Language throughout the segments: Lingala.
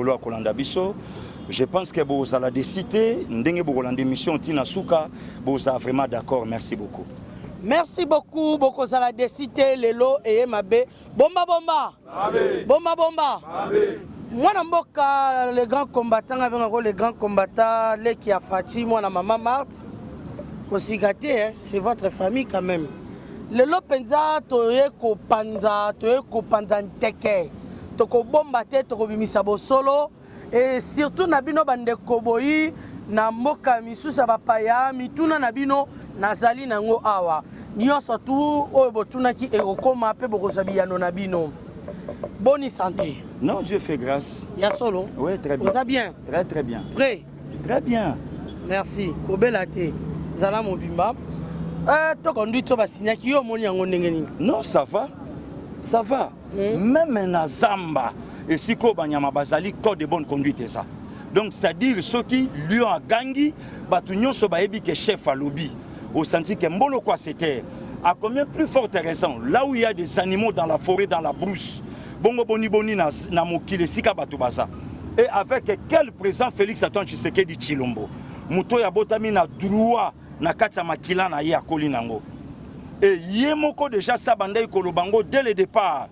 Lolo Kolanda Biso. Je pense que vous allez décider, ndenge vous allez mission Tina Souka, vous êtes vraiment d'accord. Merci beaucoup. Merci beaucoup, beaucoup za la décider Lelo et Mabe. Bomba bomba. Mabe. Bomba bomba. Mabe. Moi namboka les grands combattants avec les grands combattants les qui a Fati, moi na maman Marthe. Aussi gâté, c'est votre famille quand même. Lelo penza toye ko panza nteke. Toko bomba te toko bimisa bo solo. Et surtout nabino bande koboyi na moka misusa bapaya mituna nabino nazali nango awa nyo surtout oyo botuna ki ekokoma pe bokozabiyano nabino. Bonne santé. Non, Dieu fait grâce. Ya solo. Oui, très bien. Vous allez bien? Très très bien. Prêt? Très bien. Merci. Kobelate. Zala mobimba. To conduit to basinyaki yo moni yango ndenge nini? Non, ça va. Ça va. Même na Zamba. Et si ko banyama bazali code de bonne conduite et ça. Donc c'est-à-dire ceux qui lui ont gangi batu nyonso baebi que chef à lobby au senti que mbolo quoi c'était à combien plus forte raison là où il y a des animaux dans la forêt dans la brousse bongo boni boni na mokile sika batu baza et avec quel président Félix Antoine Tshisekedi Tshilombo muto ya botami na droit na kati ya makila na ye akoli nango et yemoko déjà ça bandai kolobango dès le départ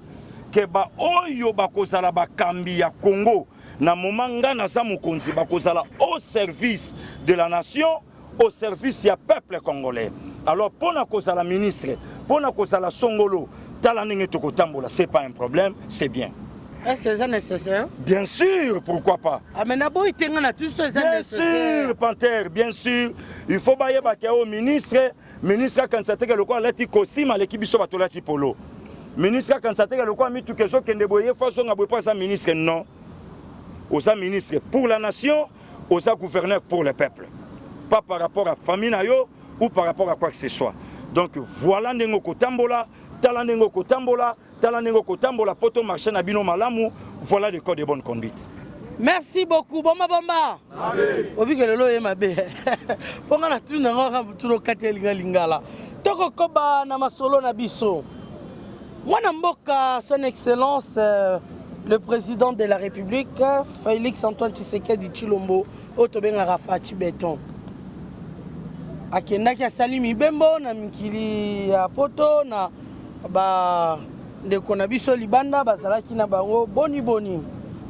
que ba oyo bakozala bakambi ya Congo na momanga na za mokonzi bakozala au service de la nation au service ya peuple congolais. Alors pour na kozala ministre pour na kozala songolo tala ndenge tokotambola c'est pas un problème, c'est bien. Est-ce que c'est nécessaire? Bien sûr, pourquoi pas? Ah mais nabo itenga na tout ça bien nécessaire. Sûr, Panthère, bien sûr. Il faut bailler au ministre quand ça te que le quoi lati kosima l'équipe biso batolati polo. Ministre quand ça te que le quoi mi tout quelque chose que ndeboye façon ngabwe pas ça ministre non. Aux ministres pour la nation, aux gouverneurs pour le peuple. Pas par rapport à famille nayo ou par rapport à quoi que ce soit. Donc voilà nengo kotambola, tala nengo kotambola, tala nengo kotambola poto marché na bino malamu, voilà le code de bonne conduite. Merci beaucoup. Bomba bomba. Mabe. Obi ke lelo ye mabe. Ponga na tu na ngora tulo kate lingala. Toko koba na masolo na biso. Mwana mboka son excellence le président de la République, Félix Antoine Tshisekedi Tshilombo, Otobenga Rafati Beton. Akendaki asali mibembo na mikili ya poto na ba ndeko na biso libanda bazalaki na bango boni boni.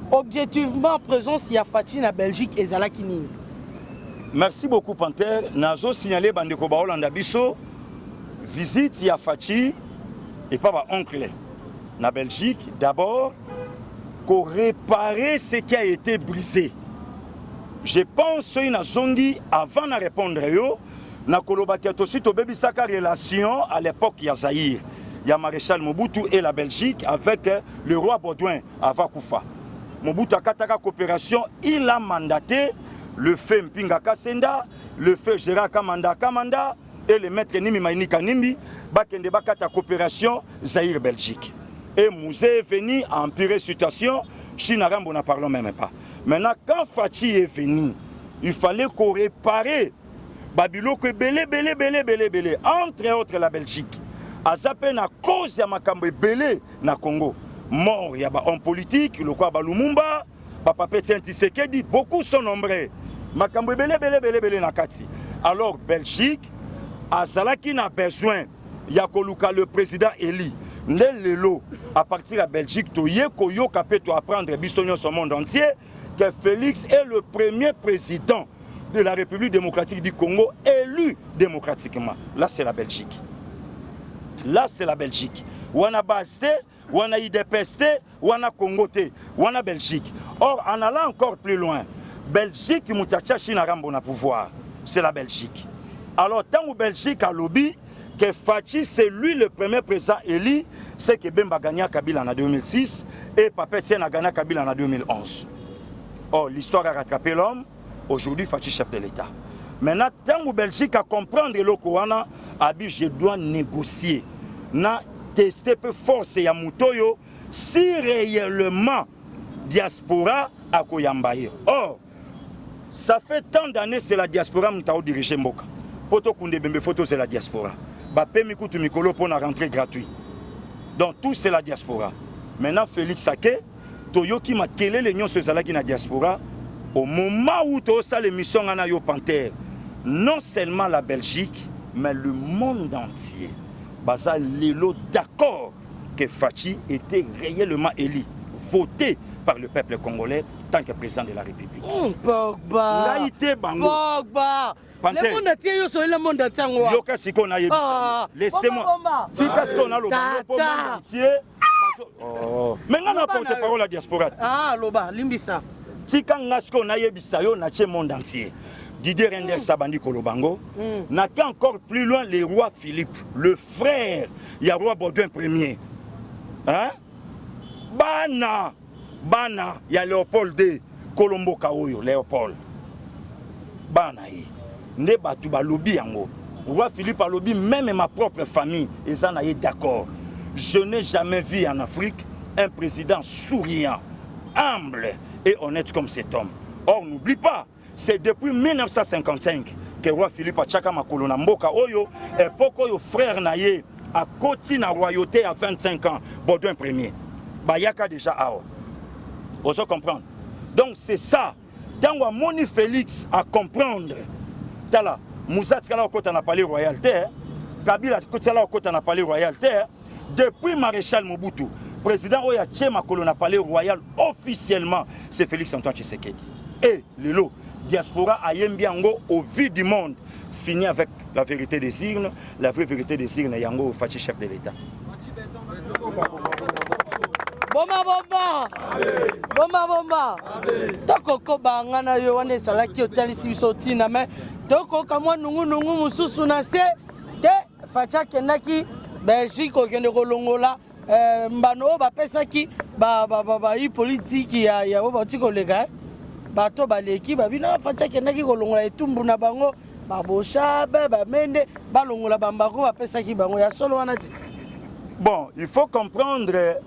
Objectivement présence ya Fati na Belgique ezalaki nini? Merci beaucoup Panthère. Nazo signaler bandeko ba Hollanda biso visite ya Fati et pas ba oncle na Belgique d'abord pour réparer ce qui a été brisé. Je pense que na zongi avant de répondre yo na kolobaki to sito bebi saka relation à l'époque ya Zaïre, ya maréchal Mobutu et la Belgique avec le roi Baudouin avant Koufa. Mobutu a kataka coopération, il a mandaté le feu Mpinga Kasenda, le feu Gérard Kamanda et le maître Nimi Maïni Kanimbi bakende bakata coopération Zaïre Belgique. Et Mouzé est venu à empirer la situation. Chinarambo n'en parlons même pas. Maintenant, quand Fati est venu, il fallait qu'on répare Babilo que belé. Entre autres la Belgique. A zappé na cause ya makambo belé na Congo. Mort, il y a un politique, le quoi Lumumba, Papa Pétien Tshisekedi, beaucoup sont nombreux. Makambo belé na kati. Alors Belgique, a Zalaki n'a besoin, il y a le président Eli. Lelo, à partir de Belgique, tu y apprendre bisogno sur le monde entier que Félix est le premier président de la République démocratique du Congo élu démocratiquement. Là, c'est la Belgique. Là, c'est la Belgique. Wana Basté, Wana IDPST, Wana Congoté, Wana Belgique. Or, en allant encore plus loin, Belgique, Moutacha China Rambo na pouvoir. C'est la Belgique. Alors, tant que Belgique a lobby, que Fati, c'est lui le premier président élu, c'est que Bemba gagné Kabila en 2006 et Papetien a gagné Kabila en 2011. Or, l'histoire a rattrapé l'homme, aujourd'hui Fati chef de l'État. Maintenant, tant que Belgique a comprendre le Kouana, je dois négocier, na tester peu force ya Moutoyo, si réellement diaspora a Koyambaye. Or, ça fait tant d'années c'est la diaspora qui a dirigé Mboka. Poto Koundé Bembe photo c'est la diaspora. Bapé Mikutu Mikolo pour la rentrée gratuite. Donc tout c'est la diaspora. Maintenant Félix Sake, toyoki makelele nyonso ezalaki na diaspora au moment où tosala l'émission ngana yo Panthère, non seulement la Belgique mais le monde entier baza lelo d'accord que Fachi était réellement élu, voté par le peuple congolais tant que président de la République. Pogba. Naïté bango. Pogba. Le monde entier yo so le monde entier ngwa. Yoka siko na yebisa. Laissez-moi. Tika siko na loba pour le monde entier. Oh. Mais ngana porte-parole à diaspora. Ah, loba, limbisa. Tika ngasko na yebisa yo na che monde entier. Didier Render Sabandi Kolobango n'a qu'encore plus loin le roi Philippe, le frère, il y a roi Baudouin Ier. Hein? Bana, il y a Léopold D. Colombo Kaoyo, Léopold. Bana yi. Ne batu ba lobby yango. Roi Philippe a lobby, même ma propre famille, et ça n'a d'accord. Je n'ai jamais vu en Afrique un président souriant, humble et honnête comme cet homme. Or, n'oublie pas, c'est depuis 1955 que roi Philippe a tchaka makolo na mboka oyo époque oyo frère naye a koti na royauté à 25 ans Baudouin Ier. Bayaka déjà ao. Vous comprendre. Donc c'est ça. Tant Moni Félix à comprendre. Tala Moussa Tkala okota na palais royauté, Kabila Kotala okota na palais royauté depuis maréchal Mobutu. Président oya tché makolo na palais royal officiellement c'est Félix Antoine Tshisekedi. Et Lelo diaspora ayembiango au vu du monde finit avec la vérité des urnes, la vraie vérité des urnes yango Fachi chef de l'État. Bomba bomba. Bomba bomba. Toko ko bangana yo wane salaki hotelisi biso tina mais toko kamwa nungu mususu na se de Facha kenaki Belgique okende kolongola mbano ba pesaki ba politique ya ba tiko lega bato baleki babina Facha kenaki kolongola etumbu na bango babosha ba mende balongola bambako ba pesaki bango ya solo wana. Bon, il faut comprendre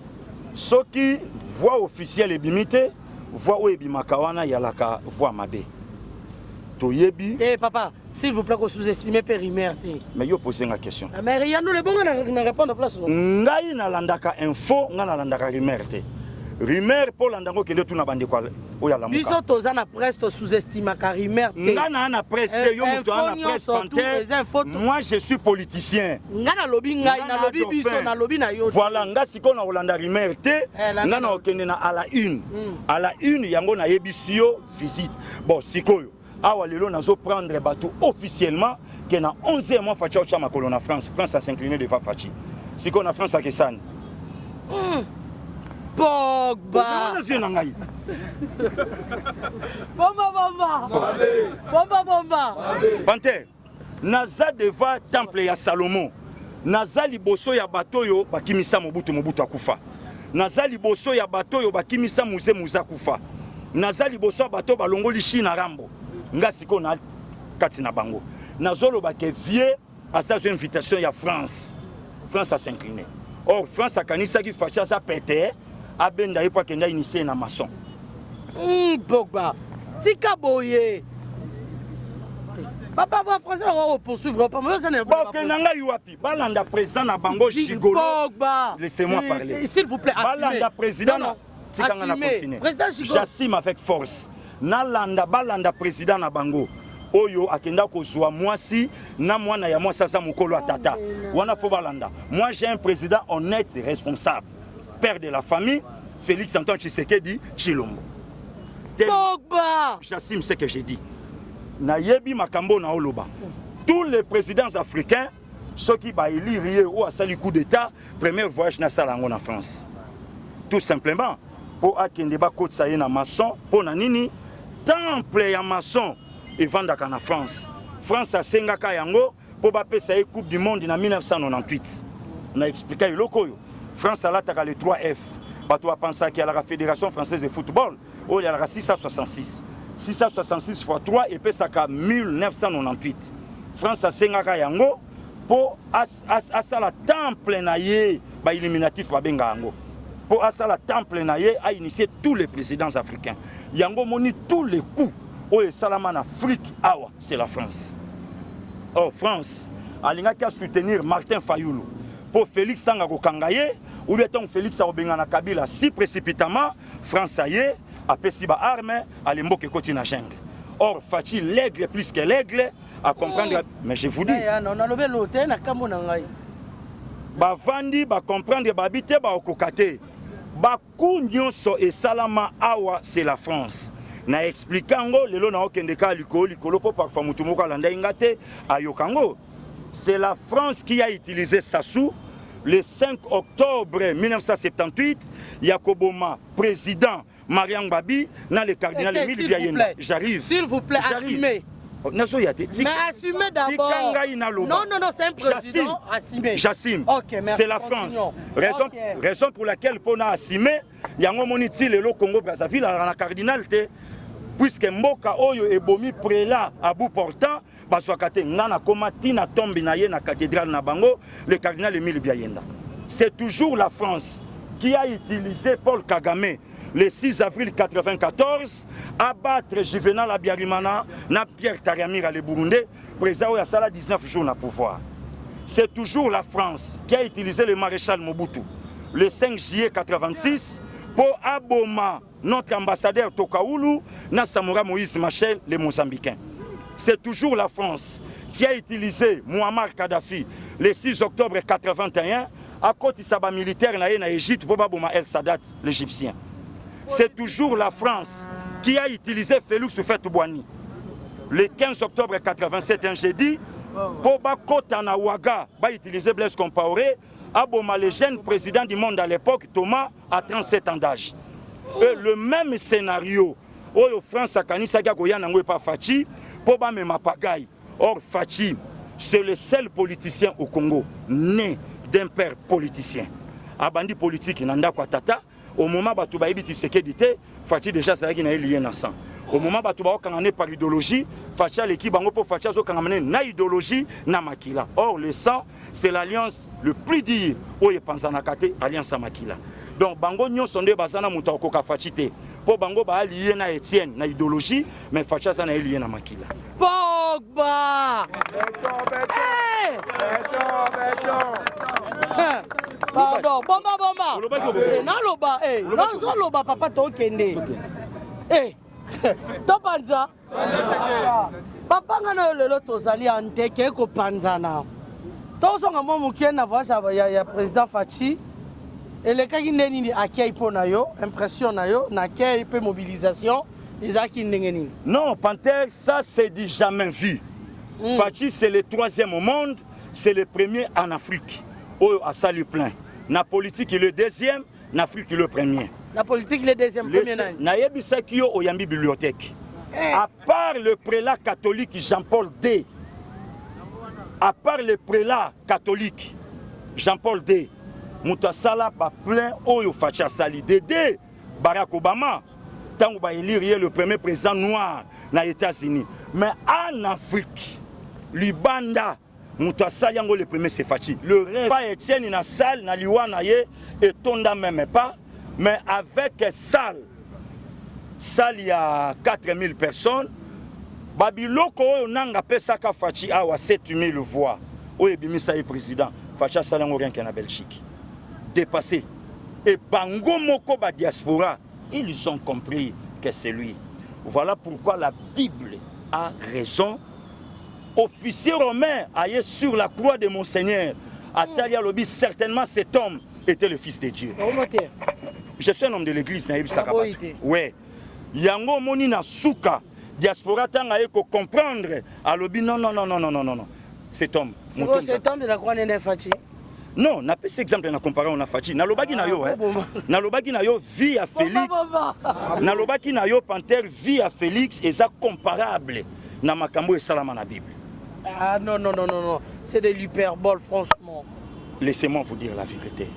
ceux qui voient officiel et bimité, voient où ebimakawana yalaka voix mabe. Toyebi. Eh papa, s'il vous plaît, qu'on sous-estime périmère. Mais yo posez une question. Mais rien nous les bons na répondre à place. Ngai na landaka info, nga landaka rumeur te. Rumeur pour landango kende tu na bande kwa oya la muka. Biso tozana presque sous-estime ka rumeur te. Nga na presse yo muto na presse Panthère. Moi je suis politicien. Nga na lobby ngai na lobby biso na lobby na yo. Voilà, nga siko na Olanda rumeur te. Nga na okende na à la une. À la une yango na yebisio visite. Bon sikoyo. Awa lelo nazo prendre bateau officiellement que na 11e mois Fachi au chama colonna France. France a s'incliné devant Fachi. Siko na France a kesane. Pogba. Bomba. Panthère, naza devant temple ya Salomon. Naza liboso ya bato yo bakimisa Mobutu akufa. Naza liboso ya bato yo bakimisa Muze akufa. Naza liboso ya bato balongoli China Rambo. Nga siko na kati na bango. Nazolo ba ke vie à sa invitation ya France. France a s'incliné. Or France a kanisa ki Facha sa pété. Abenda yepa kenda initié na maçon. Pogba. Tika boye. Papa français va poursuivre pas moi ça n'est pas. Bon nanga yuapi. Balanda président na bango Chigolo. Pogba. Laissez-moi parler. S'il vous plaît, Balanda président na tikanga na continuer. Président Chigolo. J'assume avec force. Nalanda balanda président na bango. Oyo akenda kozwa mwasi na mwana ya mwasi sa mukolo atata. Wana fo balanda. Moi j'ai un président honnête et responsable. Père de la famille, Félix Antoine Tshisekedi Tshilombo. Pogba. J'assume ce que j'ai dit. Nayebi makambo na oloba. Tous les présidents africains, ceux qui ba élire ou à sali coup d'état, premier voyage na salango en France. Tout simplement pour akende ba kotsa na maçon, pour na nini temple ya maçon et vendaka na France. France a sengaka yango pour ba pesa coupe du monde en 1998. On a expliqué loko yo. France a l'attaqué les 3F. Bato a pensé qu'il y a la Fédération française de football. Oh, il y a la 666. 666 x 3 et puis ça a 1998. France a sengaka yango pour asala temple naye ba éliminatif ba benga yango. Pour asala temple naye a initié tous les présidents africains. Yango moni tous les coups. Oh, et Salaman Afrique, awa, c'est la France. Oh, France, alinga qui a soutenir Martin Fayoulou. Pour Félix Sanga Kokangaye, ou bien Félix Aobenga na Kabila si précipitamment France aye apesi ba arme alemboke koti na jungle. Or Fachi l'aigle plus que l'aigle à comprendre mais je vous dis non na lobe lote na kambo na ngai ba vandi ba comprendre ba bité ba okokate ba ku nyonso et salama awa c'est la France na expliquango lelo na okende ka likolo po parfois mutu moko alanda ingate ayokango. C'est la France qui a utilisé Sassou le 5 octobre 1978. Yakoboma, président Mariam Babi, dans le cardinal Emile Biayenda. J'arrive. S'il vous plaît, assumez. Mais assumez d'abord. Non, c'est un président assumé. J'assume. Okay, c'est la France. Raison pour laquelle on a assumé, il y a un moniti le Congo Brazzaville, dans la cardinal, puisque Mboka Oyo et Bomi prélat à bout portant. Na cathédrale na bango le cardinal Emile Biayenda. C'est toujours la France qui a utilisé Paul Kagame le 6 avril 1994 à battre Juvenal Abiyarimana na Pierre Taryamira le Burundais, président à Sala 19 jours na pouvoir. C'est toujours la France qui a utilisé le maréchal Mobutu le 5 juillet 1986 pour aboma notre ambassadeur Tokaoulou na Samora Moïse Machel le Mozambicain. C'est toujours la France qui a utilisé Muammar Kadhafi le 6 octobre 1981 à côté de sa militaire en Égypte pour Baboma El Sadat, l'Égyptien. C'est toujours la France qui a utilisé Félix Houphouët-Boigny le 15 octobre 1987, un jeudi, pour Bakota na Ouaga, utiliser Blaise Compaoré, Aboma, le jeune président du monde à l'époque, Thomas, à 37 ans d'âge. Le même scénario, où France a kanisa Goyanango pas Fachi, pour Bamema Pagaï. Or, Fachi, c'est le seul politicien au Congo, né d'un père politicien. Abandi politique, Nanda Kwatata, au moment où tu vas y Fachi déjà, c'est lié à sang. Au moment où tu vas y par idéologie, Fachi a l'équipe pour Fachi na idéologie, na makila. Or, le sang, c'est l'alliance le plus dit où il pense à alliance à makila. Donc, Bango Nyon sonde Bazana Moutako Kafachite. Pour Bango ba lié na Etienne na idéologie mais Facha ça na lié na Makila. Pogba. Pardon, bomba. Na loba non loba papa to kende. To panza. Papa ngana lelo tozali anteke ko panzana. To songa mo mukie na voix ya président Fachi. Et le cas qui n'est accueil pour nayo, impression nayo, n'accueil peu mobilisation, les acquis n'engeni. Non, Panthère, ça c'est dit jamais vu. Fachi c'est le troisième au monde, c'est le premier en Afrique. Oh, à salut plein. Na politique il est le deuxième, na Afrique il est le premier. La politique il est le deuxième, premier nan. Na yebisa kiyo oyambi bibliothèque. À part le prélat catholique Jean-Paul II, à part le prélat catholique Jean-Paul II. Moutasala pas plein oyo Facha Sali Dédé Barack Obama tant qu'on va élire le premier président noir aux États-Unis mais en Afrique Libanda Moutasala yango le premier c'est Fachi le reste pas Etienne na salle na liwana ye et tonda même pas mais avec salle il y a 4000 personnes Babiloko oyo nanga pesa ka Fachi awa 7000 voix oyo bimisa président Facha Sala ngo rien qu'en Belgique dépassé. Et Bango Moko ba diaspora, ils ont compris que c'est lui. Voilà pourquoi la Bible a raison. Officier romain aillé sur la croix de Monseigneur. Atalia Lobi, certainement cet homme était le fils de Dieu. Je suis un homme de l'église, Naïb Sakabat. Ouais. Yango Moni na Souka, diaspora tanga eko comprendre. À Lobi, non. Cet homme. C'est cet homme de la croix de Fachi. Non, n'a pas cet exemple na comparer on a Fachi. Na lobaki na yo Na lobaki na yo vie à Félix. Na lobaki na yo Panthère vie à Félix et ça comparable na makambo et salama na Bible. Ah non. C'est de l'hyperbole franchement. Laissez-moi vous dire la vérité.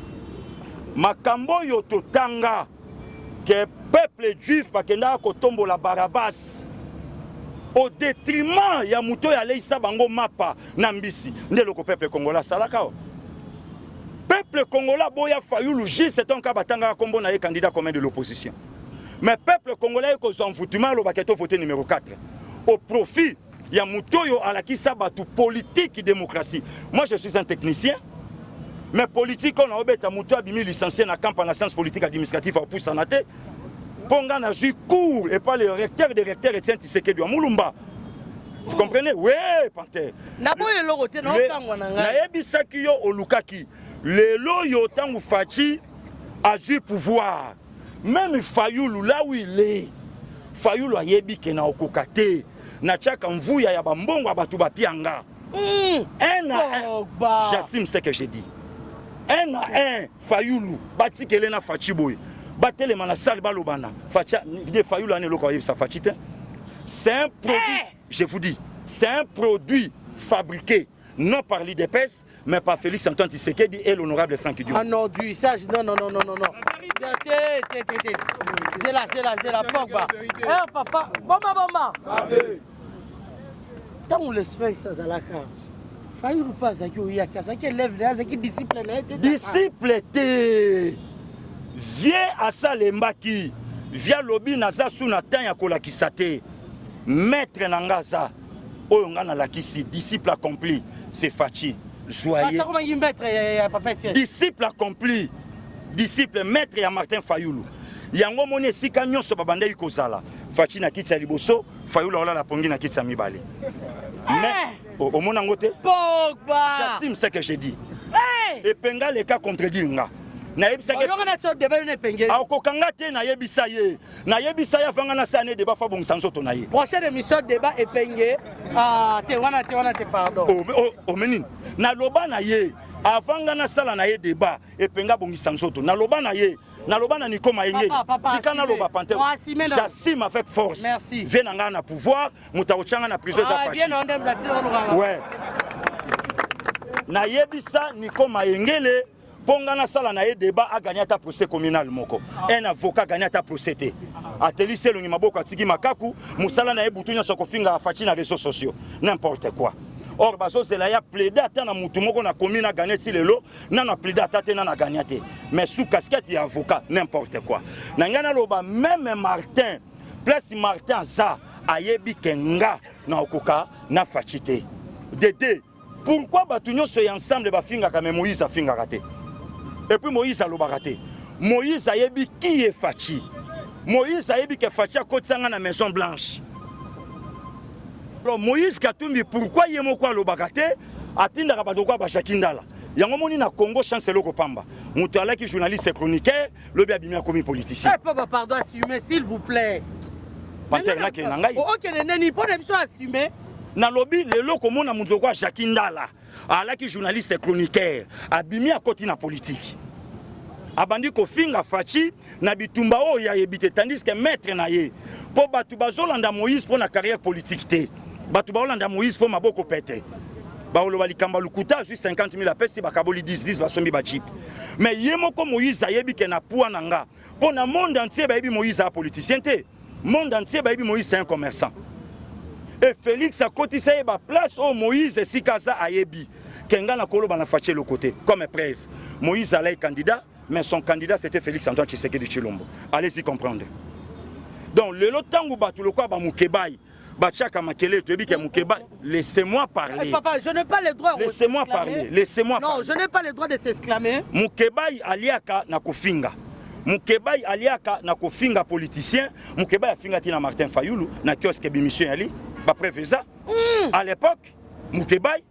Makambo yo totanga que peuple juif bakenda ko tombo la Barabbas au détriment ya muto ya leisa bango mapa na mbisi ndelo ko peuple congolais salaka. Peuple congolais boya Fayoulou J c'est un cas batanga kombo na candidat commun de l'opposition. Mais peuple congolais ko zonfoutima lo baketo voté numéro 4 au profit ya mutoyo à la kisa batu politique et démocratie. Moi je suis un technicien mais politique on a obeta muto abimi licencié na camp en sciences politiques administratives pour sanate Ponga n'a joué cours et pas le recteur des recteurs et Tiens Tshisekedi wa Mulumba. Vous comprenez? Oui, Panther. Naebisaki yo olukaki. Lelo yo tangu Fachi a joué pouvoir. Même Fayoulou là où il est. Fayoulou ayebi ke na okokate. Na tchaka mvuya ya bambongo abatu bapianga. Un à un. J'assume ce que j'ai dit. Un à un Fayoulou bati kele na Fachi boy. Batele mana sal balobana. Facha de Fayoulou ane loko yeb sa Fachi te. C'est un produit, je vous dis, c'est un produit fabriqué non par l'IDPS, mais par Félix Antoine Tshisekedi et l'honorable Franck Diop. Ah non, du ça, non. C'est la Pogba. Eh papa, bomba. Tant on laisse faire ça, Zalaka. Fayoulou pas Zaki ou Yaka, Zaki lève là, Zaki disciple. Disciple te. Viens à ça les mbaki. Viens lobby naza sous na tan ya kolakisa te. Maître Nangaza, Oyongana Lakisi, disciple accompli, c'est Fachi. Joyeux. Disciple accompli, disciple maître ya Martin Fayoulou. Yango mone sika nyonso babanda ikozala. Fachi na kitsa liboso, Fayoulou la pongi na kitsa mibale. Mais au mon angote, j'assume ce que j'ai dit. Et Penga les cas contredit nga. Akokanga te na yebisa ye. Na yebisa ya fanga na sane débat fa bon sansoto na ye. Prochaine émission débat epenge te wana te pardon. O menine. Na loba na ye. Avanga na sala na ye débat epenga bon sansoto. Na loba na ye. Na loba na Nico Maenge. Tikana loba Panther. J'assume avec force. Merci. Viens nga na pouvoir, mutaochanga na prison za Fachi. Ouais. Na yebisa Nico Maengele. Pongana sala na ye débat a gagné ta procès communal moko. Un avocat gagné ta procès. Ateli selongi maboko atiki makaku, musala na ye butunya soko finga Fachi na réseaux sociaux. N'importe quoi. Or baso zela ya plaider ata na mutu moko na commune a gagné ti lelo, na plaider ata te na gagné te. Mais sous casquette ya avocat, n'importe quoi. Na ngana loba même Martin, place Martin za ayebi kenga na okoka na Fachi te. Dédé, pourquoi batunyo so ensemble ba finga ka Moïse a finga raté? Et puis Moïse a l'obaraté. Moïse a yebi qui est Fachi. Moïse a yebi que Fachi a côté dans la Maison Blanche. Alors Moïse Katumbi, pourquoi il est moko l'obaraté? Atinda rabadokwa ba Jakindala. Yango moni na Congo chancelo ko pamba. Mutu ala ki journaliste chroniqueur, le bi abimi comme politicien. Eh papa pardon assumez s'il vous plaît. Panther na ke nangai. OK neni pour ne pas assumer. Na lobby le loko mona mutu kwa Jakindala. Alaki journaliste chroniqueur abimi à côté na politique abandi ko finga Fachi na bitumba o ya yebite tandis que maître na ye po batu bazolanda Moïse pour na carrière politique te batu bazolanda Moïse pour maboko pete ba olo balikamba lukuta juste 50 000 apesi bakaboli 10 basombi ba chip mais yemoko Moïse ayebi ke na poa nanga po na monde entier ba yebi Moïse a politicien te monde entier ba yebi Moïse c'est un commerçant. Et Félix a cotisé la place où Moïse et Sikaza ayebi. Kenga na kolo bana Fachi le côté. Comme preuve, Moïse allait candidat, mais son candidat c'était Félix Antoine Tshisekedi Tshilombo. Allez-y comprendre. Donc le temps où batu le quoi ba Mukebai, ba chaka makele to yebi ke Mukebai, laissez-moi parler. Papa, je n'ai pas le droit. Laissez-moi parler. Laissez-moi parler. Non, je n'ai pas le droit de s'exclamer. Mukebai aliaka na kofinga. Mukebai aliaka na kofinga politicien, Mukebai afinga tina Martin Fayoulou na kiosque bimission ali. À l'époque, Mukebai,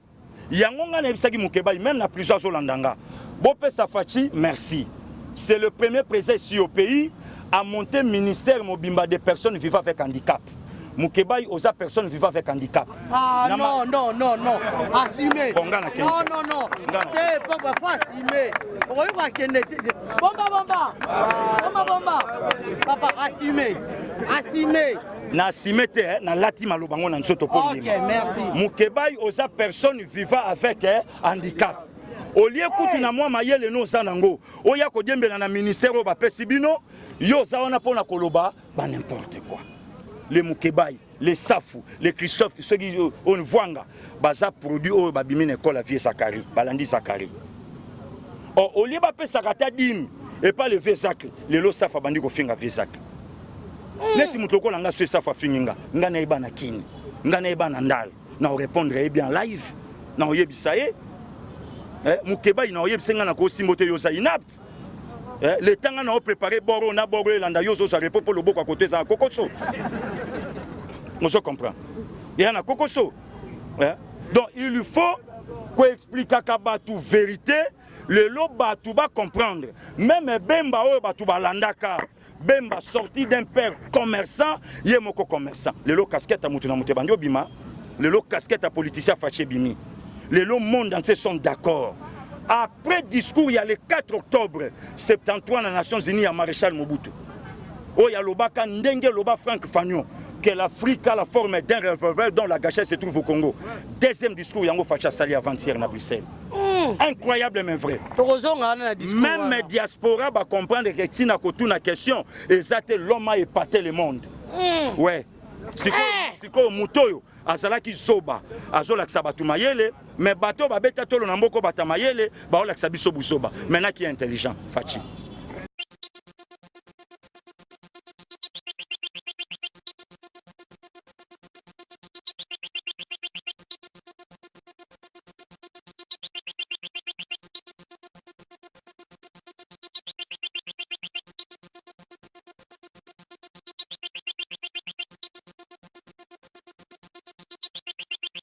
Yangonga Nebisaki Mukebai, même na plusieurs Olandanga. Bopé Safachi, merci. C'est le premier président ici au pays à monter ministère Mobimba des personnes vivant avec handicap. Mukebai osa personnes vivant avec handicap. Ah non. Assumez. Non. C'est pas faut assumer. Bomba. Papa, assumez. Na simete na lati malobango na nsoto po OK, merci. Mukebai osa personne vivant avec handicap. Olie kutu na mwa mayele no sanango. Oya ko diembela na ministère ba pesi bino, yo za wana pona koloba ba n'importe quoi. Les Mukebai, les Safou, les Christophe, ceux qui on voanga, baza produit au babimi école vie Sakari, balandi Sakari. Olie ba pesa kata dim et pas le Vesacle, les lo Safa bandi ko finga Vesacle. Nesi mutoko langa so Safa finga, ngana iba na kini, ngana iba na ndal, na répondre bien live, na oyebisa ye. Mukebai na oyebisa ngana ko simote yo za inapt. Le temps qu'on a préparé Boro, on a Boro et Landa Yozo, ça répond pour le beau à côté de Kokoso. On se comprend. Il y en a Kokoso. Donc il faut qu'on explique à Kabatou vérité, le lot Batou va comprendre. Même Bemba Batou va Landaka. Bemba sorti d'un père commerçant, il est mon commerçant. Le lot casquette à Moutuna Moutebandio Bima, le lot casquette à politicien Faché Bimi. Le lot monde entier sont d'accord. Après discours, il y a le 4 octobre 73 dans les Nations Unies à Maréchal Mobutu. Oh, il y a l'Obaka Ndenge, l'Oba Franck Fagnon, que l'Afrique a la forme d'un revolver dont la gâchette se trouve au Congo. Deuxième discours, il y a un Facha Sali avant-hier à Bruxelles. Incroyable mais vrai. Même les diaspora va comprendre que si na kotu na question, exactement l'homme a épaté le monde. Ouais. C'est comme Mutoyo, azalaki zoba, azola ksabatu mayele, mais bateau ba beta tolo na mboko bata mayele, ba ola ksabiso busoba. Maintenant qui est intelligent, Fachi.